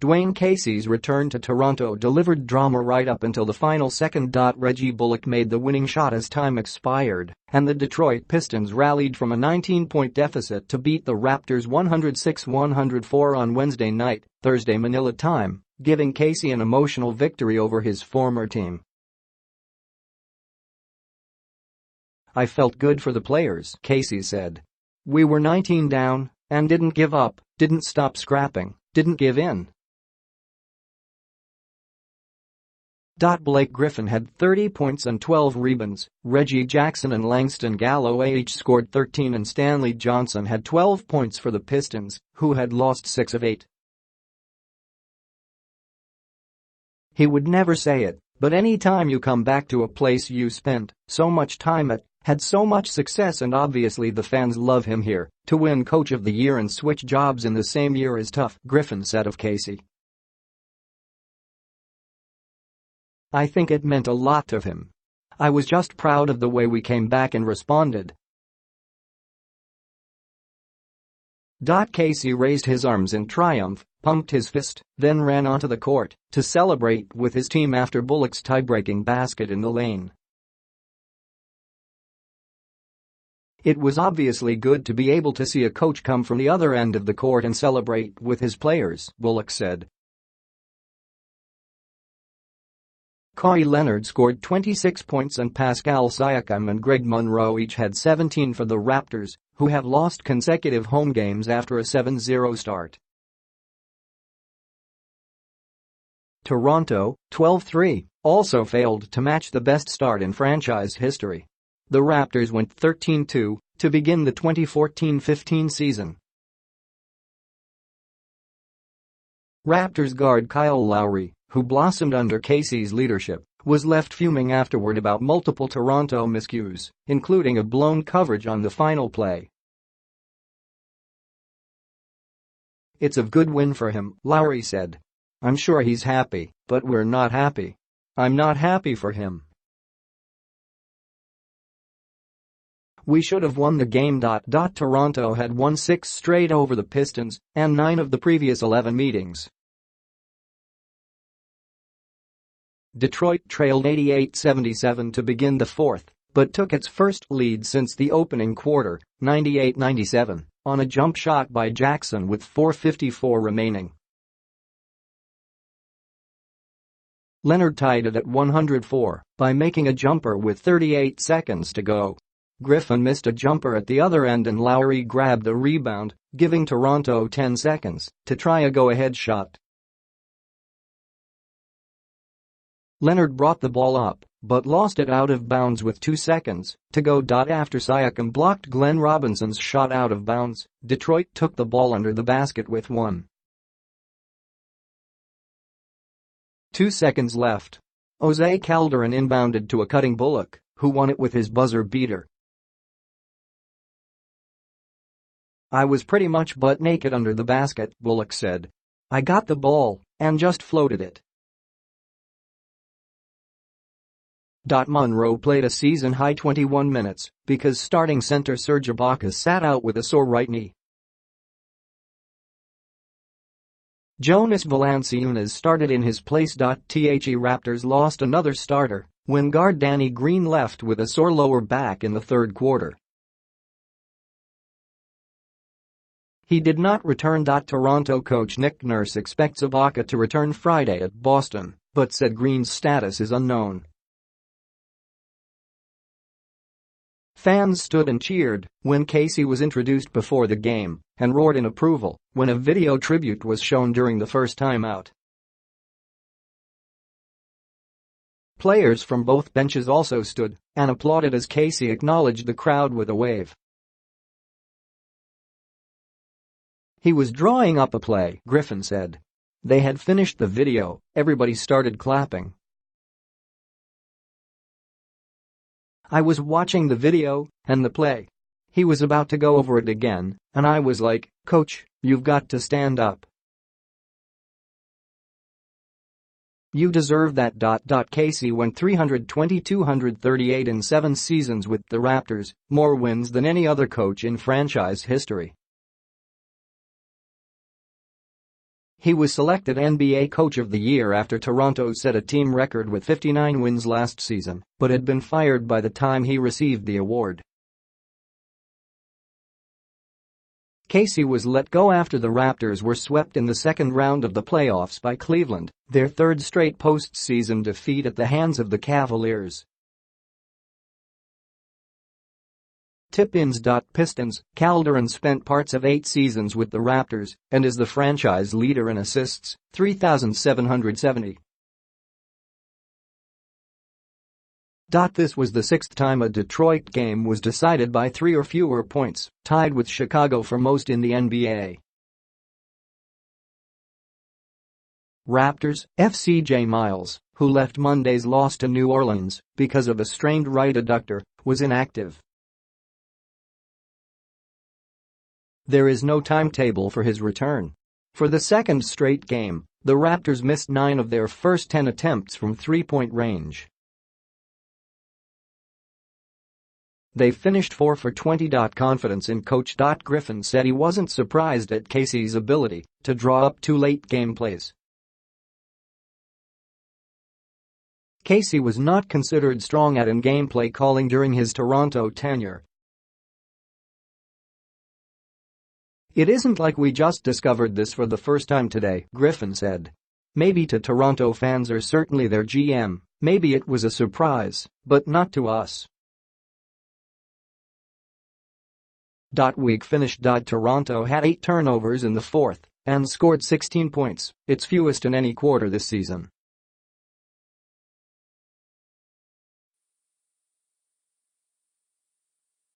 Dwayne Casey's return to Toronto delivered drama right up until the final second. Reggie Bullock made the winning shot as time expired, and the Detroit Pistons rallied from a 19-point deficit to beat the Raptors 106-104 on Wednesday night, Thursday Manila time, giving Casey an emotional victory over his former team. "I felt good for the players," Casey said. "We were 19 down and didn't give up, didn't stop scrapping, didn't give in." Blake Griffin had 30 points and 12 rebounds, Reggie Jackson and Langston Galloway each scored 13 and Stanley Johnson had 12 points for the Pistons, who had lost 6 of 8. He would never say it, but any time you come back to a place you spent so much time at, had so much success, and obviously the fans love him here, to win Coach of the Year and switch jobs in the same year is tough, Griffin said of Casey. "I think it meant a lot to him. I was just proud of the way we came back and responded." Casey raised his arms in triumph, pumped his fist, then ran onto the court to celebrate with his team after Bullock's tie-breaking basket in the lane. "It was obviously good to be able to see a coach come from the other end of the court and celebrate with his players," Bullock said. Kawhi Leonard scored 26 points and Pascal Siakam and Greg Monroe each had 17 for the Raptors, who have lost consecutive home games after a 7-0 start. Toronto, 12-3, also failed to match the best start in franchise history. The Raptors went 13-2 to begin the 2014-15 season. Raptors guard Kyle Lowry, who blossomed under Casey's leadership, was left fuming afterward about multiple Toronto miscues, including a blown coverage on the final play. "It's a good win for him," Lowry said. "I'm sure he's happy, but we're not happy. I'm not happy for him. We should have won the game." Toronto had won 6 straight over the Pistons and 9 of the previous 11 meetings. Detroit trailed 88-77 to begin the fourth, but took its first lead since the opening quarter, 98-97, on a jump shot by Jackson with 4:54 remaining. Leonard tied it at 104 by making a jumper with 38 seconds to go. Griffin missed a jumper at the other end and Lowry grabbed the rebound, giving Toronto 10 seconds to try a go-ahead shot. Leonard brought the ball up, but lost it out of bounds with 2 seconds to go. After Siakam blocked Glenn Robinson's shot out of bounds, Detroit took the ball under the basket with 1.2 seconds left. Jose Calderon inbounded to a cutting Bullock, who won it with his buzzer beater. "I was pretty much butt naked under the basket," Bullock said. "I got the ball and just floated it." Monroe played a season-high 21 minutes because starting center Serge Ibaka sat out with a sore right knee. Jonas Valanciunas started in his place. The Raptors lost another starter when guard Danny Green left with a sore lower back in the third quarter. He did not return. Toronto coach Nick Nurse expects Ibaka to return Friday at Boston, but said Green's status is unknown. Fans stood and cheered when Casey was introduced before the game and roared in approval when a video tribute was shown during the first timeout. Players from both benches also stood and applauded as Casey acknowledged the crowd with a wave. "He was drawing up a play," Griffin said. "They had finished the video, everybody started clapping. I was watching the video and the play. He was about to go over it again, and I was like, 'Coach, you've got to stand up. You deserve that.'" Casey went 320-238 in 7 seasons with the Raptors, more wins than any other coach in franchise history. He was selected NBA Coach of the Year after Toronto set a team record with 59 wins last season, but had been fired by the time he received the award. Casey was let go after the Raptors were swept in the second round of the playoffs by Cleveland, their third straight postseason defeat at the hands of the Cavaliers. Tip-ins. Pistons. Calderon spent parts of 8 seasons with the Raptors and is the franchise leader in assists, 3,770. This was the 6th time a Detroit game was decided by 3 or fewer points, tied with Chicago for most in the NBA. Raptors. CJ Miles, who left Monday's loss to New Orleans because of a strained right adductor, was inactive. There is no timetable for his return. For the second straight game, the Raptors missed 9 of their first 10 attempts from three-point range. They finished 4 for 20. Confidence in coach. Griffin said he wasn't surprised at Casey's ability to draw up 2 late-game plays. Casey was not considered strong at in-game play calling during his Toronto tenure. "It isn't like we just discovered this for the first time today," Griffin said. "Maybe to Toronto fans or certainly their GM, maybe it was a surprise, but not to us." Week finished. Toronto had 8 turnovers in the fourth and scored 16 points, its fewest in any quarter this season.